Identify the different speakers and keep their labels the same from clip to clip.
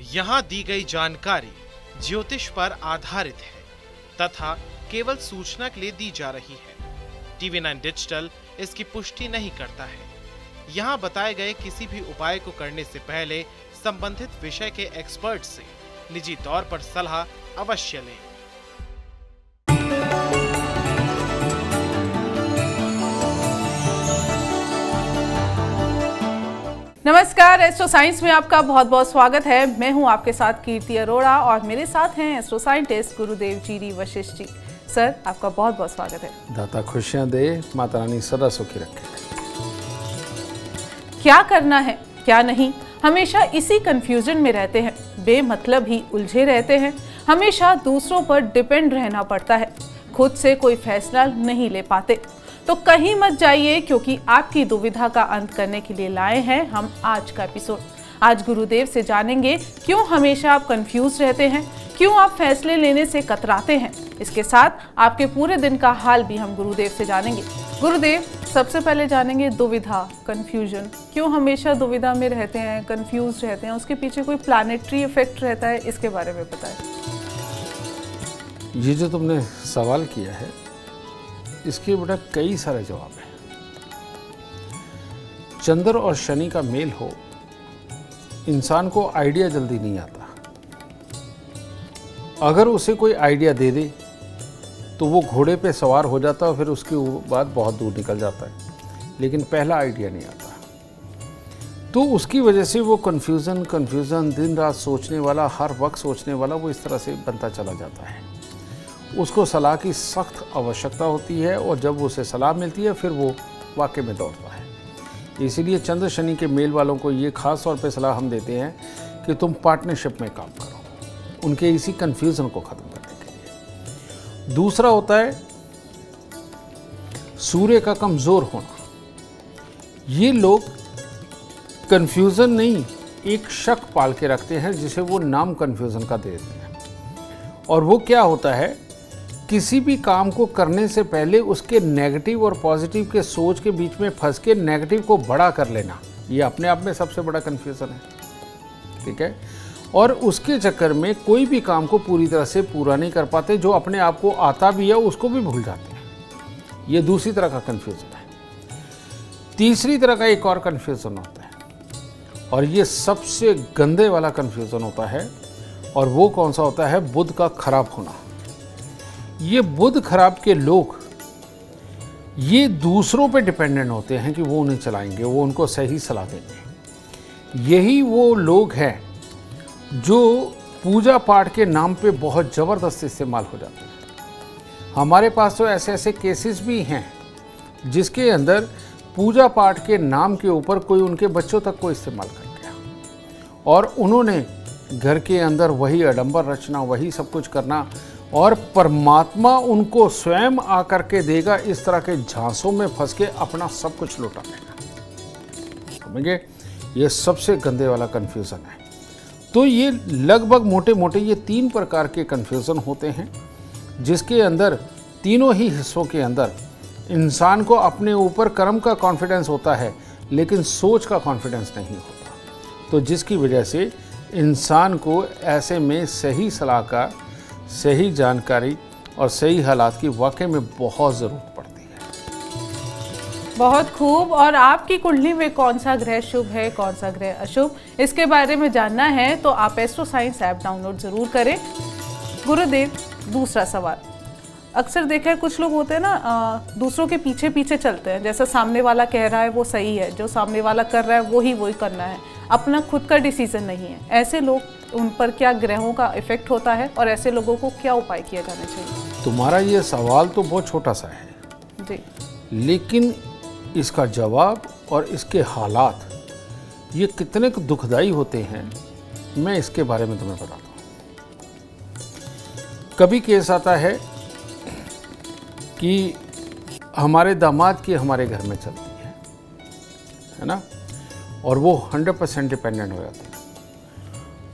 Speaker 1: यहाँ दी गई जानकारी ज्योतिष पर आधारित है तथा केवल सूचना के लिए दी जा रही है। TV9 डिजिटल इसकी पुष्टि नहीं करता है। यहाँ बताए गए किसी भी उपाय को करने से पहले संबंधित विषय के एक्सपर्ट से निजी तौर पर सलाह अवश्य लें।
Speaker 2: नमस्कार, एस्ट्रो साइंस में आपका बहुत बहुत स्वागत है। मैं हूं आपके साथ कीर्ति अरोड़ा और मेरे साथ हैं एस्ट्रो साइंटिस्ट गुरुदेव जी वशिष्ठ जी। सर, आपका बहुत बहुत स्वागत है।
Speaker 3: दाता खुशियां दे, माता रानी सदा सुखी रखे।
Speaker 2: क्या करना है क्या नहीं, हमेशा इसी कंफ्यूजन में रहते हैं, बेमतलब ही उलझे रहते हैं, हमेशा दूसरों पर डिपेंड रहना पड़ता है, खुद से कोई फैसला नहीं ले पाते। तो कहीं मत जाइए, क्योंकि आपकी दुविधा का अंत करने के लिए लाए हैं हम आज का एपिसोड। आज गुरुदेव से जानेंगे क्यों हमेशा आप कंफ्यूज रहते हैं, क्यों आप फैसले लेने से कतराते हैं। इसके साथ आपके पूरे दिन का हाल भी हम गुरुदेव से जानेंगे। गुरुदेव, सबसे पहले जानेंगे दुविधा, कंफ्यूजन, क्यों हमेशा दुविधा में रहते हैं, कंफ्यूज रहते हैं, उसके पीछे कोई प्लैनेटरी इफेक्ट रहता है, इसके बारे में बताएं।
Speaker 3: ये जो तुमने सवाल किया है, इसके बेटा कई सारे जवाब हैं। चंद्र और शनि का मेल हो, इंसान को आइडिया जल्दी नहीं आता। अगर उसे कोई आइडिया दे दे तो वो घोड़े पे सवार हो जाता है और फिर उसके बाद बहुत दूर निकल जाता है, लेकिन पहला आइडिया नहीं आता। तो उसकी वजह से वो कंफ्यूजन दिन रात सोचने वाला, हर वक्त सोचने वाला, वो इस तरह से बनता चला जाता है। उसको सलाह की सख्त आवश्यकता होती है और जब उसे सलाह मिलती है फिर वो वाकई में दौड़ता है। इसीलिए चंद्र शनि के मेल वालों को ये खास तौर पे सलाह हम देते हैं कि तुम पार्टनरशिप में काम करो, उनके इसी कंफ्यूजन को ख़त्म करने के लिए। दूसरा होता है सूर्य का कमज़ोर होना। ये लोग कंफ्यूजन नहीं, एक शक पाल के रखते हैं जिसे वो नाम कंफ्यूजन का दे देते हैं। और वो क्या होता है, किसी भी काम को करने से पहले उसके नेगेटिव और पॉजिटिव के सोच के बीच में फंस के नेगेटिव को बड़ा कर लेना, ये अपने आप में सबसे बड़ा कन्फ्यूज़न है। ठीक है। और उसके चक्कर में कोई भी काम को पूरी तरह से पूरा नहीं कर पाते, जो अपने आप को आता भी है उसको भी भूल जाते हैं। ये दूसरी तरह का कन्फ्यूज़न है। तीसरी तरह का एक और कन्फ्यूज़न होता है, और ये सबसे गंदे वाला कन्फ्यूज़न होता है, और वो कौन सा होता है, बुध का खराब होना। ये बुध खराब के लोग ये दूसरों पे डिपेंडेंट होते हैं कि वो उन्हें चलाएंगे, वो उनको सही सलाह देंगे। यही वो लोग हैं जो पूजा पाठ के नाम पे बहुत ज़बरदस्त इस्तेमाल हो जाते हैं। हमारे पास तो ऐसे ऐसे केसेस भी हैं जिसके अंदर पूजा पाठ के नाम के ऊपर कोई उनके बच्चों तक को इस्तेमाल कर गया, और उन्होंने घर के अंदर वही आडंबर रचना, वही सब कुछ करना, और परमात्मा उनको स्वयं आकर के देगा, इस तरह के झांसों में फंस के अपना सब कुछ लौटा देगा। समझे? ये सबसे गंदे वाला कन्फ्यूज़न है। तो ये लगभग मोटे मोटे ये 3 प्रकार के कन्फ्यूज़न होते हैं, जिसके अंदर तीनों ही हिस्सों के अंदर इंसान को अपने ऊपर कर्म का कॉन्फिडेंस होता है, लेकिन सोच का कॉन्फिडेंस नहीं होता। तो जिसकी वजह से इंसान को ऐसे में सही सलाह का, सही जानकारी और सही हालात की वाकई में बहुत ज़रूरत पड़ती है।
Speaker 2: बहुत खूब। और आपकी कुंडली में कौन सा ग्रह शुभ है, कौन सा ग्रह अशुभ, इसके बारे में जानना है तो आप एस्ट्रो साइंस ऐप डाउनलोड जरूर करें। गुरुदेव, दूसरा सवाल, अक्सर देखा है कुछ लोग होते हैं ना, दूसरों के पीछे पीछे चलते हैं, जैसा सामने वाला कह रहा है वो सही है, जो सामने वाला कर रहा है वही करना है, अपना खुद का डिसीजन नहीं है। ऐसे लोग, उन पर क्या ग्रहों का इफेक्ट होता है और ऐसे लोगों को क्या उपाय किया जाना चाहिए?
Speaker 3: तुम्हारा ये सवाल तो बहुत छोटा सा है
Speaker 2: जी,
Speaker 3: लेकिन इसका जवाब और इसके हालात ये कितने दुखदाई होते हैं, मैं इसके बारे में तुम्हें बताता हूँ। कभी केस आता है कि हमारे दामाद की हमारे घर में चलती है ना, और वो 100% डिपेंडेंट हो जाते हैं।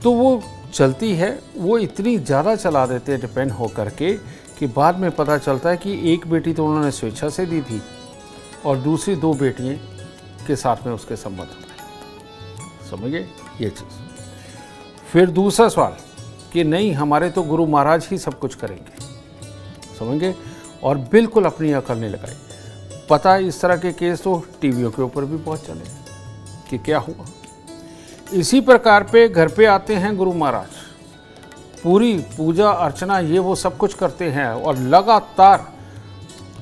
Speaker 3: तो वो चलती है, वो इतनी ज़्यादा चला देते हैं डिपेंड हो करके कि बाद में पता चलता है कि एक बेटी तो उन्होंने स्वेच्छा से दी थी और दूसरी 2 बेटियां के साथ में उसके संबंध हुए। समझिए ये चीज़। फिर दूसरा सवाल कि नहीं हमारे तो गुरु महाराज ही सब कुछ करेंगे, समझेंगे, और बिल्कुल अपनी अकल नहीं लगाई। पता है इस तरह के केस तो टीवियों के ऊपर भी बहुत चले कि क्या हुआ। इसी प्रकार पे घर पे आते हैं गुरु महाराज, पूरी पूजा अर्चना ये वो सब कुछ करते हैं और लगातार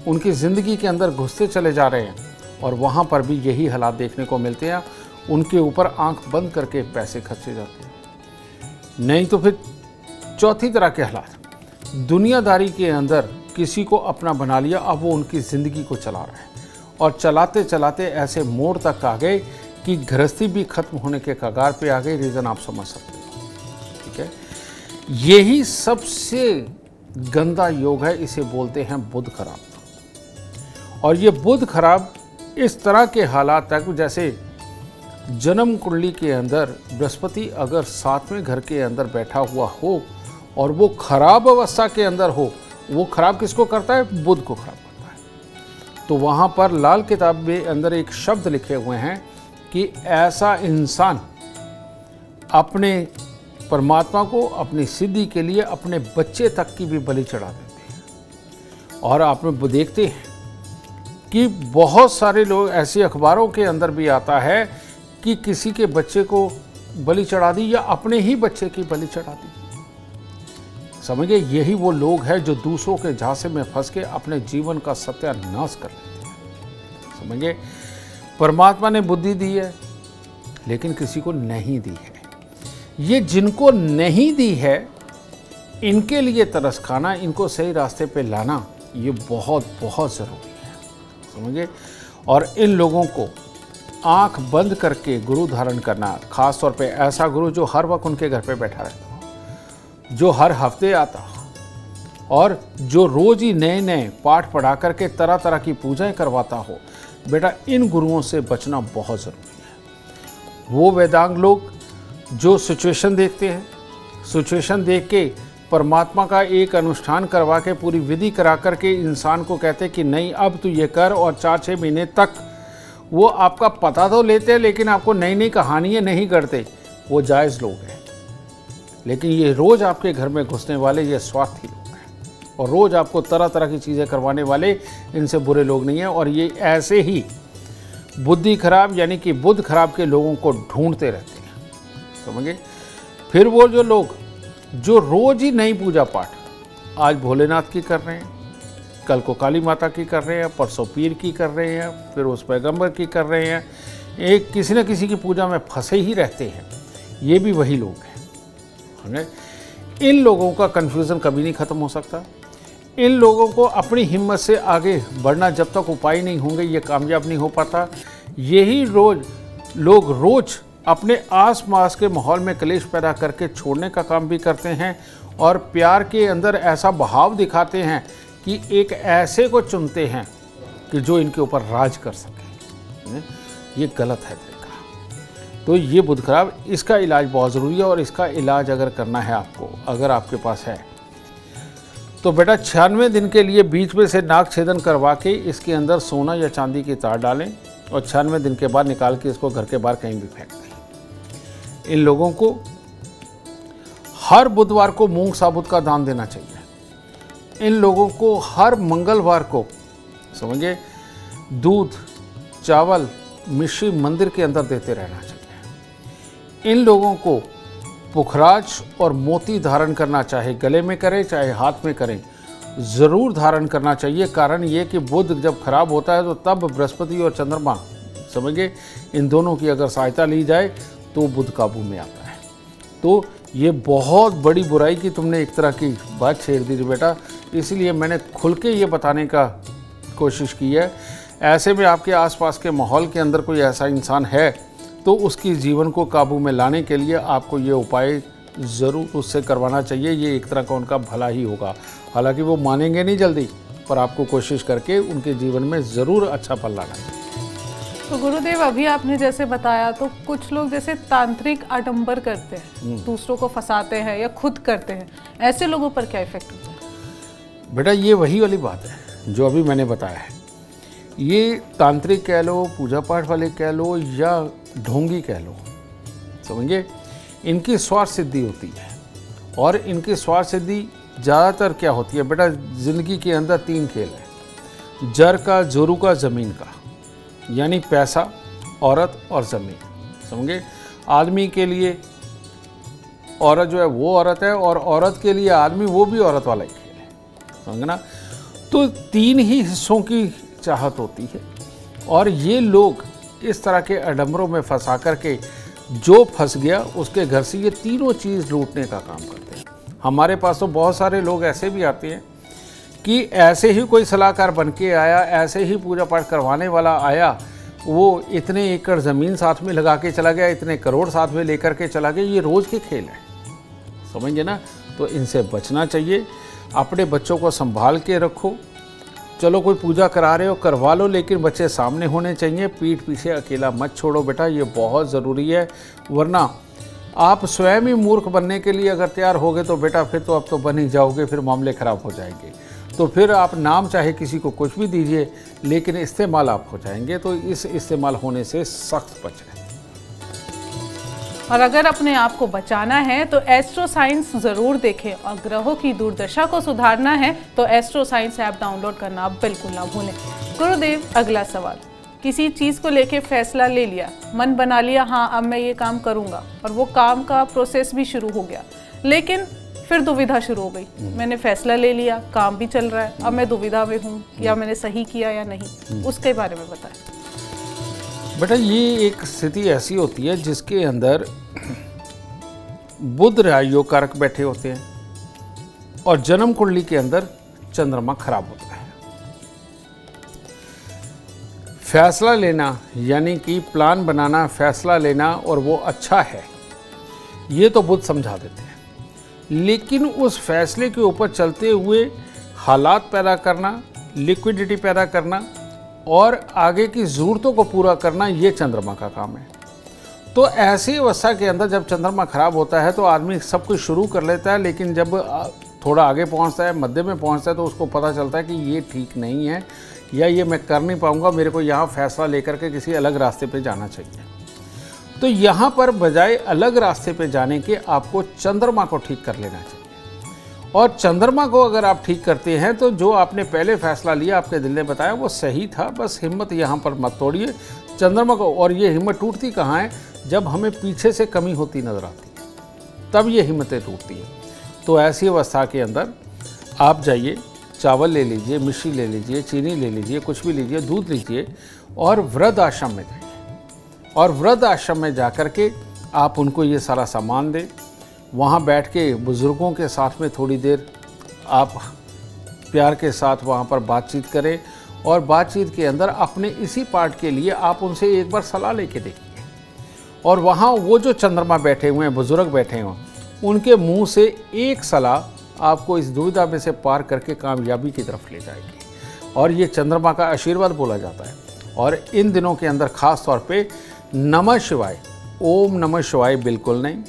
Speaker 3: उनकी ज़िंदगी के अंदर घुसते चले जा रहे हैं, और वहाँ पर भी यही हालात देखने को मिलते हैं। उनके ऊपर आंख बंद करके पैसे खर्चे जाते हैं। नहीं तो फिर चौथी तरह के हालात, दुनियादारी के अंदर किसी को अपना बना लिया, अब वो उनकी ज़िंदगी को चला रहा है, और चलाते चलाते ऐसे मोड़ तक आ गए कि गृहस्थी भी खत्म होने के कगार पे आ गई। रीज़न आप समझ सकते हो, ठीक है। यही सबसे गंदा योग है, इसे बोलते हैं बुध खराब। और ये बुध खराब इस तरह के हालात तक, जैसे जन्म कुंडली के अंदर बृहस्पति अगर 7वें घर के अंदर बैठा हुआ हो और वो खराब अवस्था के अंदर हो, वो खराब किसको करता है? बुध को खराब करता है। तो वहाँ पर लाल किताब में अंदर एक शब्द लिखे हुए हैं कि ऐसा इंसान अपने परमात्मा को अपनी सिद्धि के लिए अपने बच्चे तक की भी बलि चढ़ा देते हैं। और आप लोग देखते हैं कि बहुत सारे लोग ऐसे, अखबारों के अंदर भी आता है कि किसी के बच्चे को बलि चढ़ा दी या अपने ही बच्चे की बलि चढ़ा दी। समझिए, यही वो लोग हैं जो दूसरों के झांसे में फंस के अपने जीवन का सत्यानाश कर लेते हैं। समझिए, परमात्मा ने बुद्धि दी है लेकिन किसी को नहीं दी है। ये जिनको नहीं दी है इनके लिए तरस खाना, इनको सही रास्ते पे लाना, ये बहुत बहुत ज़रूरी है। समझिए, और इन लोगों को आंख बंद करके गुरु धारण करना, खास तौर पे ऐसा गुरु जो हर वक्त उनके घर पे बैठा रहता हो, जो हर हफ्ते आता हो और जो रोज ही नए नए पाठ पढ़ा करके तरह तरह की पूजाएं करवाता हो। बेटा, इन गुरुओं से बचना बहुत ज़रूरी है। वो वेदांग लोग जो सिचुएशन देखते हैं, सिचुएशन देख के परमात्मा का एक अनुष्ठान करवा के पूरी विधि करा करके इंसान को कहते कि नहीं अब तू ये कर, और 4-6 महीने तक वो आपका पता तो लेते हैं लेकिन आपको नई नई कहानियाँ नहीं करते, वो जायज़ लोग हैं। लेकिन ये रोज़ आपके घर में घुसने वाले ये स्वार्थी लोग हैं, और रोज़ आपको तरह तरह की चीज़ें करवाने वाले इनसे बुरे लोग नहीं हैं। और ये ऐसे ही बुद्धि खराब यानी कि बुध खराब के लोगों को ढूंढते रहते हैं। समझिए, फिर वो जो लोग जो रोज़ ही नई पूजा पाठ, आज भोलेनाथ की कर रहे हैं, कल को काली माता की कर रहे हैं, परसों पीर की कर रहे हैं, फिर उस पैगंबर की कर रहे हैं, एक किसी न किसी की पूजा में फंसे ही रहते हैं। ये भी वही लोग हैं। इन लोगों का कन्फ्यूज़न कभी नहीं ख़त्म हो सकता। इन लोगों को अपनी हिम्मत से आगे बढ़ना जब तक उपाय नहीं होंगे ये कामयाब नहीं हो पाता। यही लोग रोज़ अपने आस पास के माहौल में कलेश पैदा करके छोड़ने का काम भी करते हैं, और प्यार के अंदर ऐसा बहाव दिखाते हैं कि एक ऐसे को चुनते हैं कि जो इनके ऊपर राज कर सके। ये गलत है तरीका। तो ये बुध खराब, इसका इलाज बहुत ज़रूरी है। और इसका इलाज अगर करना है आपको, अगर आपके पास है तो बेटा 96 दिन के लिए बीच में से नाक छेदन करवा के इसके अंदर सोना या चांदी की तार डालें, और 96 दिन के बाद निकाल के इसको घर के बाहर कहीं भी फेंक दें। इन लोगों को हर बुधवार को मूंग साबुत का दान देना चाहिए। इन लोगों को हर मंगलवार को, समझिए, दूध चावल मिश्री मंदिर के अंदर देते रहना चाहिए। इन लोगों को पुखराज और मोती धारण करना, चाहे गले में करें चाहे हाथ में करें, ज़रूर धारण करना चाहिए। कारण ये कि बुध जब खराब होता है तो तब बृहस्पति और चंद्रमा, समझिए, इन दोनों की अगर सहायता ली जाए तो बुध काबू में आता है। तो ये बहुत बड़ी बुराई की तुमने एक तरह की बात छेड़ दी बेटा, इसलिए मैंने खुल के ये बताने का कोशिश की है। ऐसे में आपके आसपास के माहौल के अंदर कोई ऐसा इंसान है तो उसकी जीवन को काबू में लाने के लिए आपको ये उपाय ज़रूर उससे करवाना चाहिए। ये एक तरह का उनका भला ही होगा। हालांकि वो मानेंगे नहीं जल्दी, पर आपको कोशिश करके उनके जीवन में ज़रूर अच्छा फल लाना है।
Speaker 2: तो गुरुदेव, अभी आपने जैसे बताया तो कुछ लोग जैसे तांत्रिक आडंबर करते हैं, दूसरों को फंसाते हैं या खुद करते हैं, ऐसे लोगों पर क्या इफेक्ट होता है?
Speaker 3: बेटा, ये वही वाली बात है जो अभी मैंने बताया है। ये तांत्रिक कह लो, पूजा पाठ वाले कह लो, या ढोंगी कह लो, समझिए, इनकी स्वार्थ सिद्धि होती है। और इनकी स्वार्थ सिद्धि ज़्यादातर क्या होती है बेटा, ज़िंदगी के अंदर 3 खेल है, जर का, जोरू का, ज़मीन का, यानी पैसा, औरत और ज़मीन। समझे? आदमी के लिए औरत जो है वो औरत है, और औरत के लिए आदमी वो भी औरत वाला ही खेल है। समझना? तो 3 ही हिस्सों की चाहत होती है, और ये लोग इस तरह के अडम्बरों में फंसा करके जो फंस गया उसके घर से ये तीनों चीज़ लूटने का काम करते हैं। हमारे पास तो बहुत सारे लोग ऐसे भी आते हैं कि ऐसे ही कोई सलाहकार बन के आया, ऐसे ही पूजा पाठ करवाने वाला आया, वो इतने एकड़ ज़मीन साथ में लगा के चला गया, इतने करोड़ साथ में लेकर के चला गया। ये रोज़ के खेल है, समझे ना? तो इनसे बचना चाहिए। अपने बच्चों को संभाल के रखो। चलो कोई पूजा करा रहे हो करवा लो, लेकिन बच्चे सामने होने चाहिए, पीठ पीछे अकेला मत छोड़ो बेटा, ये बहुत ज़रूरी है। वरना आप स्वयं ही मूर्ख बनने के लिए अगर तैयार होगे तो बेटा फिर तो अब तो बन ही जाओगे, फिर मामले ख़राब हो जाएंगे। तो फिर आप नाम चाहे किसी को कुछ भी दीजिए, लेकिन इस्तेमाल आप हो जाएंगे। तो इस इस्तेमाल होने से सख्त बचें।
Speaker 2: और अगर अपने आप को बचाना है तो एस्ट्रो साइंस ज़रूर देखें, और ग्रहों की दुर्दशा को सुधारना है तो एस्ट्रो साइंस ऐप डाउनलोड करना आप बिल्कुल ना भूलें। गुरुदेव, अगला सवाल, किसी चीज़ को लेके फैसला ले लिया, मन बना लिया, हाँ अब मैं ये काम करूँगा, और वो काम का प्रोसेस भी शुरू हो गया, लेकिन फिर दुविधा शुरू हो गई। मैंने फैसला ले लिया, काम भी चल रहा है, अब मैं दुविधा में हूँ, या मैंने सही किया या नहीं, उसके बारे में बताएं।
Speaker 3: बेटा ये एक स्थिति ऐसी होती है जिसके अंदर बुध राजयोग कारक बैठे होते हैं, और जन्म कुंडली के अंदर चंद्रमा खराब होता है। फैसला लेना यानी कि प्लान बनाना, फैसला लेना, और वो अच्छा है, ये तो बुध समझा देते हैं, लेकिन उस फैसले के ऊपर चलते हुए हालात पैदा करना, लिक्विडिटी पैदा करना और आगे की ज़रूरतों को पूरा करना, ये चंद्रमा का काम है। तो ऐसी अवस्था के अंदर जब चंद्रमा खराब होता है तो आदमी सब कुछ शुरू कर लेता है, लेकिन जब थोड़ा आगे पहुंचता है, मध्य में पहुंचता है, तो उसको पता चलता है कि ये ठीक नहीं है, या ये मैं कर नहीं पाऊंगा, मेरे को यहाँ फैसला लेकर के किसी अलग रास्ते पे जाना चाहिए। तो यहाँ पर बजाय अलग रास्ते पे जाने के आपको चंद्रमा को ठीक कर लेना चाहिए। और चंद्रमा को अगर आप ठीक करते हैं तो जो आपने पहले फैसला लिया, आपके दिल ने बताया वो सही था, बस हिम्मत यहाँ पर मत तोड़िए चंद्रमा को। और ये हिम्मत टूटती कहाँ है? जब हमें पीछे से कमी होती नजर आती है, तब ये हिम्मतें टूटती हैं। तो ऐसी अवस्था के अंदर आप जाइए, चावल ले लीजिए, मिश्री ले लीजिए, चीनी ले लीजिए, कुछ भी लीजिए, दूध लीजिए, और वृद्ध आश्रम में जाइए, और वृद्ध आश्रम में जा कर के आप उनको ये सारा सामान दें। वहाँ बैठ के बुज़ुर्गों के साथ में थोड़ी देर आप प्यार के साथ वहाँ पर बातचीत करें, और बातचीत के अंदर अपने इसी पार्ट के लिए आप उनसे एक बार सलाह लेके देखिए। और वहाँ वो जो चंद्रमा बैठे हुए हैं, बुज़ुर्ग बैठे हुए, उनके मुंह से एक सलाह आपको इस दुविधा में से पार करके कामयाबी की तरफ ले जाएगी। और ये चंद्रमा का आशीर्वाद बोला जाता है। और इन दिनों के अंदर ख़ास तौर पे नमः शिवाय, ओम नमः शिवाय बिल्कुल नहीं,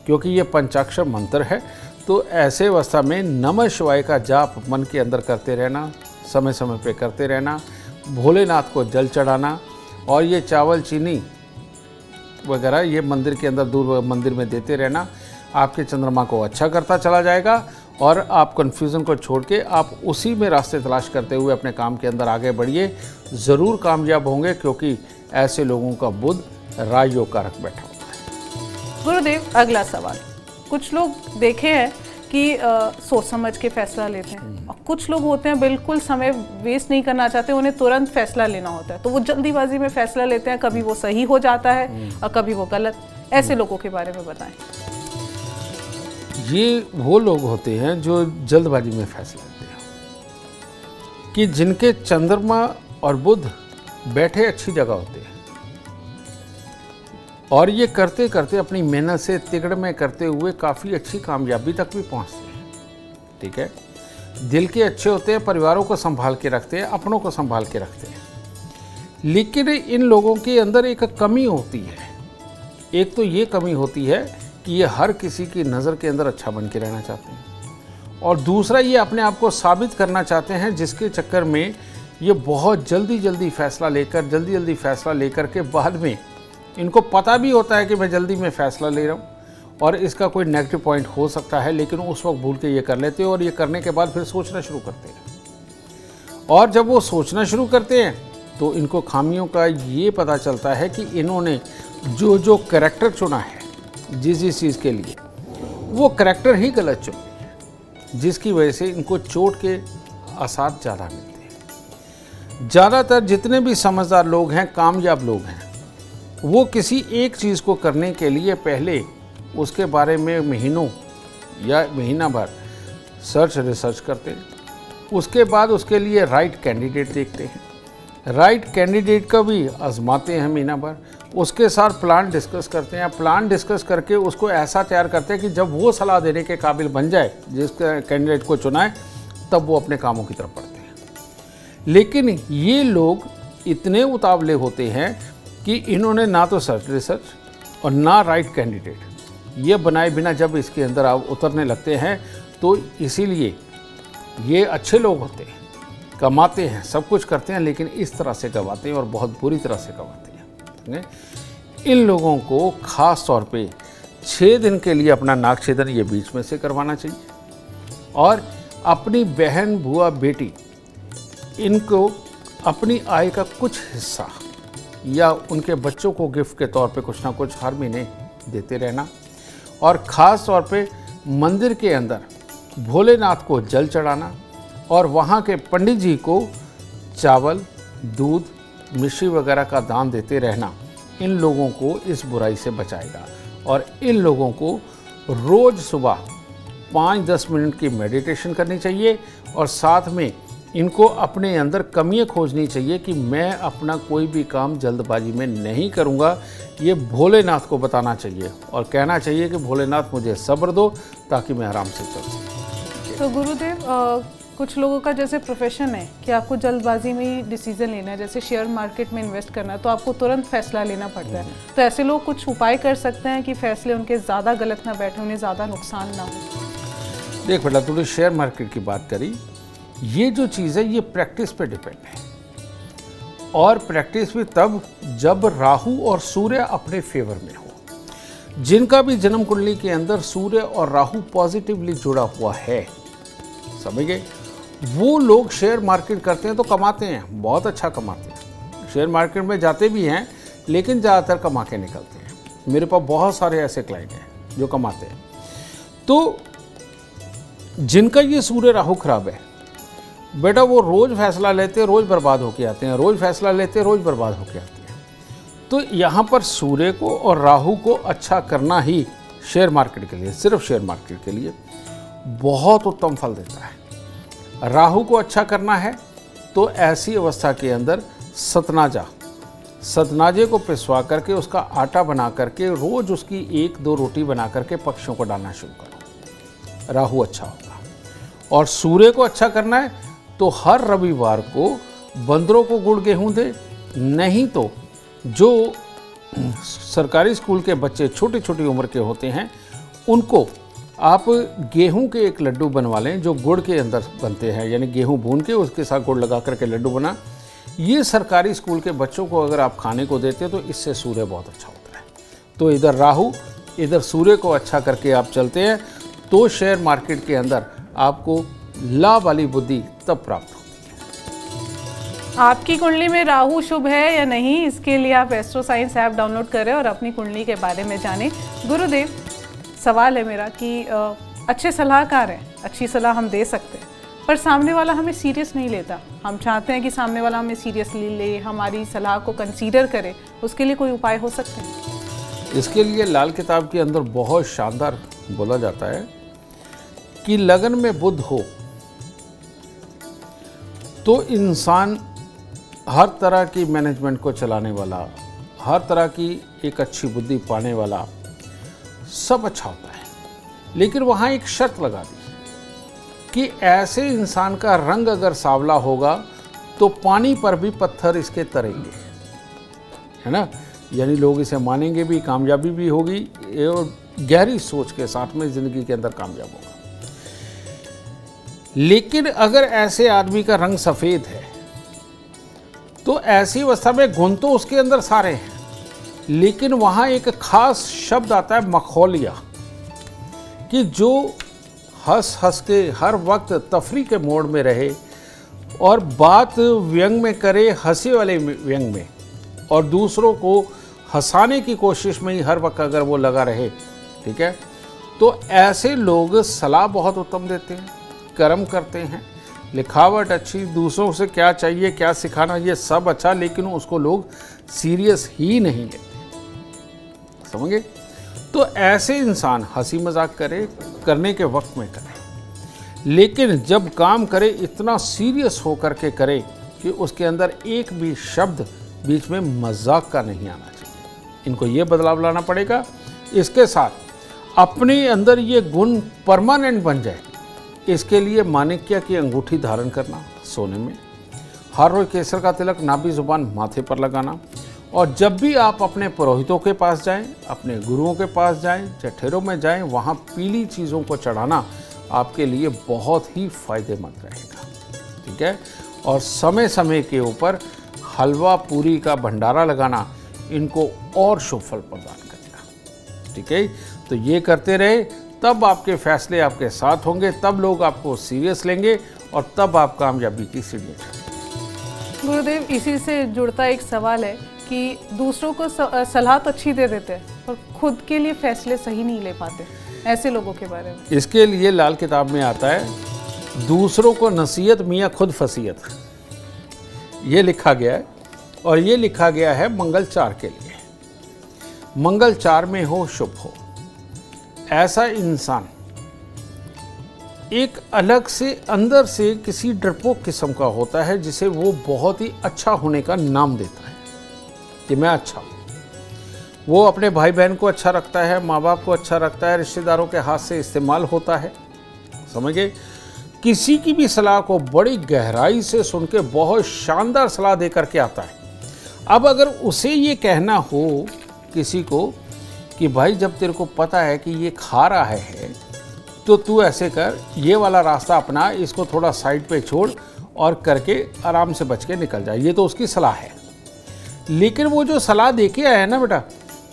Speaker 3: क्योंकि ये पंचाक्षर मंत्र है। तो ऐसे अवस्था में नमः शिवाय का जाप मन के अंदर करते रहना, समय समय पे करते रहना, भोलेनाथ को जल चढ़ाना, और ये चावल चीनी वगैरह ये मंदिर के अंदर दूर मंदिर में देते रहना, आपके चंद्रमा को अच्छा करता चला जाएगा। और आप कन्फ्यूज़न को छोड़ के आप उसी में रास्ते तलाश करते हुए अपने काम के अंदर आगे बढ़िए, ज़रूर कामयाब होंगे, क्योंकि ऐसे लोगों का बुध राजयोग कारक बैठा होता है।
Speaker 2: गुरुदेव, अगला सवाल, कुछ लोग देखे हैं कि सोच समझ के फैसला लेते हैं, और कुछ लोग होते हैं बिल्कुल समय वेस्ट नहीं करना चाहते, उन्हें तुरंत फैसला लेना होता है, तो वो जल्दीबाजी में फैसला लेते हैं, कभी वो सही हो जाता है और कभी वो गलत। ऐसे लोगों के बारे में बताएं।
Speaker 3: ये वो लोग होते हैं जो जल्दबाजी में फैसला लेते हैं, कि जिनके चंद्रमा और बुध बैठे अच्छी जगह होते हैं, और ये करते करते अपनी मेहनत से तिगड़ में करते हुए काफ़ी अच्छी कामयाबी तक भी पहुंचते हैं। ठीक है, दिल के अच्छे होते हैं, परिवारों को संभाल के रखते हैं, अपनों को संभाल के रखते हैं, लेकिन इन लोगों के अंदर एक कमी होती है। एक तो ये कमी होती है कि ये हर किसी की नज़र के अंदर अच्छा बन के रहना चाहते हैं, और दूसरा ये अपने आप को साबित करना चाहते हैं, जिसके चक्कर में ये बहुत जल्दी फैसला लेकर के बाद में इनको पता भी होता है कि मैं जल्दी में फ़ैसला ले रहा हूँ, और इसका कोई नेगेटिव पॉइंट हो सकता है, लेकिन उस वक्त भूल के ये कर लेते हैं और ये करने के बाद फिर सोचना शुरू करते हैं। और जब वो सोचना शुरू करते हैं तो इनको खामियों का ये पता चलता है कि इन्होंने जो जो कैरेक्टर चुना है जिस चीज़ के लिए, वो कैरेक्टर ही गलत चुन है, जिसकी वजह से इनको चोट के आसार ज़्यादा मिलते हैं। ज़्यादातर जितने भी समझदार लोग हैं, कामयाब लोग हैं, वो किसी एक चीज़ को करने के लिए पहले उसके बारे में महीनों या महीना भर रिसर्च करते हैं। उसके बाद उसके लिए राइट कैंडिडेट देखते हैं, राइट कैंडिडेट का भी आजमाते हैं महीना भर, उसके साथ प्लान डिस्कस करते हैं। प्लान डिस्कस करके उसको ऐसा तैयार करते हैं कि जब वो सलाह देने के काबिल बन जाए, जिस कैंडिडेट को चुना है, तब वो अपने कामों की तरफ बढ़ते हैं। लेकिन ये लोग इतने उतावले होते हैं कि इन्होंने ना तो रिसर्च और ना राइट कैंडिडेट ये बनाए बिना जब इसके अंदर आप उतरने लगते हैं, तो इसीलिए ये अच्छे लोग होते हैं, कमाते हैं, सब कुछ करते हैं, लेकिन इस तरह से गवाते हैं और बहुत बुरी तरह से गवाते हैं। इन लोगों को ख़ास तौर पे 6 दिन के लिए अपना नाक छेदन ये बीच में से करवाना चाहिए और अपनी बहन, बुआ, बेटी, इनको अपनी आय का कुछ हिस्सा या उनके बच्चों को गिफ्ट के तौर पे कुछ ना कुछ हर महीने देते रहना। और ख़ास तौर पे मंदिर के अंदर भोलेनाथ को जल चढ़ाना और वहाँ के पंडित जी को चावल, दूध, मिश्री वगैरह का दान देते रहना इन लोगों को इस बुराई से बचाएगा। और इन लोगों को रोज़ सुबह 5-10 मिनट की मेडिटेशन करनी चाहिए और साथ में इनको अपने अंदर कमियां खोजनी चाहिए कि मैं अपना कोई भी काम जल्दबाजी में नहीं करूंगा। ये भोलेनाथ को बताना चाहिए और कहना चाहिए कि भोलेनाथ मुझे सब्र दो ताकि मैं आराम से चल सकूं।
Speaker 2: तो गुरुदेव, कुछ लोगों का जैसे प्रोफेशन है कि आपको जल्दबाजी में ही डिसीजन लेना है, जैसे शेयर मार्केट में इन्वेस्ट करना है तो आपको तुरंत फैसला लेना पड़ता है, तो ऐसे लोग कुछ उपाय कर सकते हैं कि फैसले उनके ज़्यादा गलत ना बैठे, उन्हें ज़्यादा नुकसान ना हो?
Speaker 3: देख बेटा, तूने शेयर मार्केट की बात करी, ये जो चीज़ है ये प्रैक्टिस पे डिपेंड है और प्रैक्टिस भी तब जब राहु और सूर्य अपने फेवर में हो। जिनका भी जन्म कुंडली के अंदर सूर्य और राहु पॉजिटिवली जुड़ा हुआ है, समझ गए, वो लोग शेयर मार्केट करते हैं तो कमाते हैं, बहुत अच्छा कमाते हैं। शेयर मार्केट में जाते भी हैं लेकिन ज़्यादातर कमा के निकलते हैं। मेरे पास बहुत सारे ऐसे क्लाइंट हैं जो कमाते हैं। तो जिनका ये सूर्य राहु खराब है बेटा, वो रोज़ फैसला लेते, रोज़ बर्बाद होके आते हैं, रोज़ फैसला लेते, रोज़ बर्बाद होके आते हैं। तो यहाँ पर सूर्य को और राहु को अच्छा करना ही शेयर मार्केट के लिए, सिर्फ शेयर मार्केट के लिए बहुत उत्तम फल देता है। राहु को अच्छा करना है तो ऐसी अवस्था के अंदर सतनाजे को पिसवा करके उसका आटा बना करके रोज़ उसकी 1-2 रोटी बना करके पक्षियों को डालना शुरू करो, राहु अच्छा होगा। और सूर्य को अच्छा करना है तो हर रविवार को बंदरों को गुड़ गेहूं दे, नहीं तो जो सरकारी स्कूल के बच्चे छोटी छोटी उम्र के होते हैं उनको आप गेहूं के एक लड्डू बनवा लें जो गुड़ के अंदर बनते हैं, यानी गेहूं भून के उसके साथ गुड़ लगा करके लड्डू बना। ये सरकारी स्कूल के बच्चों को अगर आप खाने को देते हैं तो इससे सूर्य बहुत अच्छा होता है। तो इधर राहु, इधर सूर्य को अच्छा करके आप चलते हैं तो शेयर मार्केट के अंदर आपको लाभ वाली बुद्धि तब प्राप्त होती है।
Speaker 2: आपकी कुंडली में राहु शुभ है या नहीं, इसके लिए आप एस्ट्रो साइंस ऐप डाउनलोड करें और अपनी कुंडली के बारे में जानें। गुरुदेव, सवाल है मेरा कि अच्छे सलाहकार हैं, अच्छी सलाह हम दे सकते हैं, पर सामने वाला हमें सीरियस नहीं लेता। हम चाहते हैं कि सामने वाला हमें सीरियसली ले, हमारी सलाह को कंसीडर करे, उसके लिए कोई उपाय हो सकते हैं?
Speaker 3: इसके लिए लाल किताब के अंदर बहुत शानदार बोला जाता है कि लगन में बुध हो तो इंसान हर तरह की मैनेजमेंट को चलाने वाला, हर तरह की एक अच्छी बुद्धि पाने वाला, सब अच्छा होता है। लेकिन वहाँ एक शर्त लगा दी कि ऐसे इंसान का रंग अगर सांवला होगा तो पानी पर भी पत्थर इसके तरेंगे, है ना, यानी लोग इसे मानेंगे भी, कामयाबी भी होगी और गहरी सोच के साथ में ज़िंदगी के अंदर कामयाब होगा। लेकिन अगर ऐसे आदमी का रंग सफ़ेद है तो ऐसी अवस्था में गुण तो उसके अंदर सारे हैं, लेकिन वहाँ एक खास शब्द आता है मखौलिया, कि जो हंस हंस के हर वक्त तफरी के मोड में रहे और बात व्यंग में करे, हंसी वाले व्यंग में, और दूसरों को हंसाने की कोशिश में ही हर वक्त अगर वो लगा रहे, ठीक है, तो ऐसे लोग सलाह बहुत उत्तम देते हैं, कर्म करते हैं, लिखावट अच्छी, दूसरों से क्या चाहिए क्या सिखाना ये सब अच्छा, लेकिन उसको लोग सीरियस ही नहीं लेते, समझे। तो ऐसे इंसान हंसी मजाक करे, करने के वक्त में करे, लेकिन जब काम करे इतना सीरियस होकर के करे कि उसके अंदर एक भी शब्द बीच में मजाक का नहीं आना चाहिए। इनको ये बदलाव लाना पड़ेगा। इसके साथ अपने अंदर ये गुण परमानेंट बन जाए, इसके लिए माणिक्य की अंगूठी धारण करना सोने में, हर रोज केसर का तिलक नाभि जुबान माथे पर लगाना, और जब भी आप अपने पुरोहितों के पास जाएं, अपने गुरुओं के पास जाएं, चठेरों में जाएं, वहाँ पीली चीज़ों को चढ़ाना आपके लिए बहुत ही फायदेमंद रहेगा, ठीक है। और समय समय के ऊपर हलवा पूरी का भंडारा लगाना इनको और शुभ फल प्रदान करेगा, ठीक है। तो ये करते रहे, तब आपके फैसले आपके साथ होंगे, तब लोग आपको सीरियस लेंगे और तब आप कामयाबी की सीढ़ियाँ चढ़ेंगे।
Speaker 2: गुरुदेव, इसी से जुड़ता एक सवाल है कि दूसरों को सलाह तो अच्छी दे देते हैं और खुद के लिए फैसले सही नहीं ले पाते, ऐसे लोगों के बारे में।
Speaker 3: इसके लिए लाल किताब में आता है, दूसरों को नसीहत मियाँ खुद फसीयत, ये लिखा गया है। और ये लिखा गया है मंगलचार के लिए, मंगलचार में हो शुभ हो। ऐसा इंसान एक अलग से अंदर से किसी डरपोक किस्म का होता है, जिसे वो बहुत ही अच्छा होने का नाम देता है कि मैं अच्छा हूँ। वो अपने भाई बहन को अच्छा रखता है, माँ बाप को अच्छा रखता है, रिश्तेदारों के हाथ से इस्तेमाल होता है, समझ गए। किसी की भी सलाह को बड़ी गहराई से सुन के बहुत शानदार सलाह दे करके आता है। अब अगर उसे ये कहना हो किसी को कि भाई जब तेरे को पता है कि ये खा रहा है तो तू ऐसे कर, ये वाला रास्ता अपना, इसको थोड़ा साइड पे छोड़ और करके आराम से बच के निकल जाए, ये तो उसकी सलाह है। लेकिन वो जो सलाह दे के आया है ना बेटा,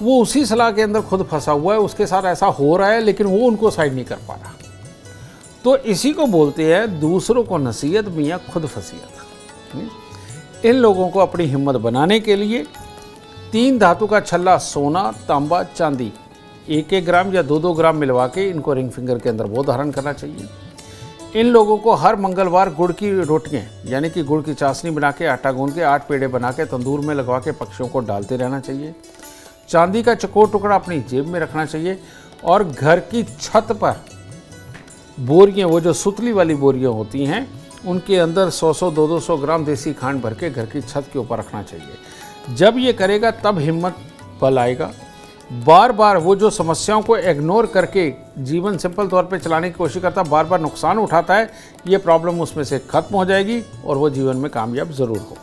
Speaker 3: वो उसी सलाह के अंदर खुद फंसा हुआ है, उसके साथ ऐसा हो रहा है लेकिन वो उनको साइड नहीं कर पा रहा। तो इसी को बोलते हैं दूसरों को नसीहत मियाँ खुद फसीयत। इन लोगों को अपनी हिम्मत बनाने के लिए 3 धातु का छल्ला, सोना, तांबा, चांदी, 1-1 ग्राम या 2-2 ग्राम मिलवा के इनको रिंग फिंगर के अंदर वो धारण करना चाहिए। इन लोगों को हर मंगलवार गुड़ की रोटियाँ यानी कि गुड़ की चाशनी बना के, आटा गूंद के 8 पेड़े बना के तंदूर में लगवा के पक्षियों को डालते रहना चाहिए। चांदी का चकोर टुकड़ा अपनी जेब में रखना चाहिए और घर की छत पर बोरियां, वो जो सुतली वाली बोरियां होती हैं, उनके अंदर 100-100, 200 ग्राम देसी खांड भर के घर की छत के ऊपर रखना चाहिए। जब ये करेगा तब हिम्मत बल आएगा। बार बार वो जो समस्याओं को इग्नोर करके जीवन सिंपल तौर पे चलाने की कोशिश करता है, बार बार नुकसान उठाता है, ये प्रॉब्लम उसमें से खत्म हो जाएगी और वो जीवन में कामयाब ज़रूर होगा।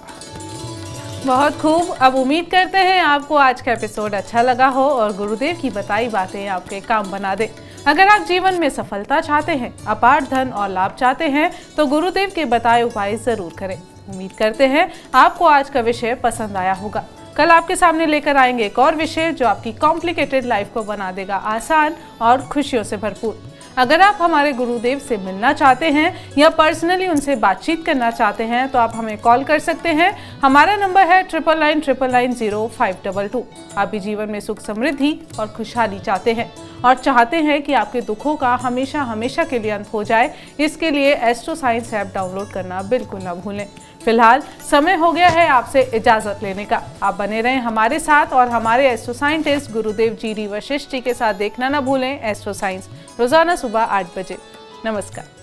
Speaker 2: बहुत खूब। अब उम्मीद करते हैं आपको आज का एपिसोड अच्छा लगा हो और गुरुदेव की बताई बातें आपके काम बना दे। अगर आप जीवन में सफलता चाहते हैं, अपार धन और लाभ चाहते हैं, तो गुरुदेव के बताए उपाय जरूर करें। उम्मीद करते हैं आपको आज का विषय पसंद आया होगा। कल आपके सामने लेकर आएंगे एक और विषय जो आपकी कॉम्प्लिकेटेड लाइफ को बना देगा आसान और खुशियों से भरपूर। अगर आप हमारे गुरुदेव से मिलना चाहते हैं या पर्सनली उनसे बातचीत करना चाहते हैं तो आप हमें कॉल कर सकते हैं। हमारा नंबर है 9999900522। आप भी जीवन में सुख, समृद्धि और खुशहाली चाहते हैं और चाहते हैं कि आपके दुखों का हमेशा हमेशा के लिए अंत हो जाए, इसके लिए एस्ट्रो साइंस ऐप डाउनलोड करना बिल्कुल ना भूलें। फिलहाल समय हो गया है आपसे इजाजत लेने का। आप बने रहें हमारे साथ और हमारे एस्ट्रो साइंटिस्ट गुरुदेव जी डी वशिष्ठ जी के साथ देखना ना भूलें एस्ट्रो साइंस, रोजाना सुबह 8 बजे। नमस्कार।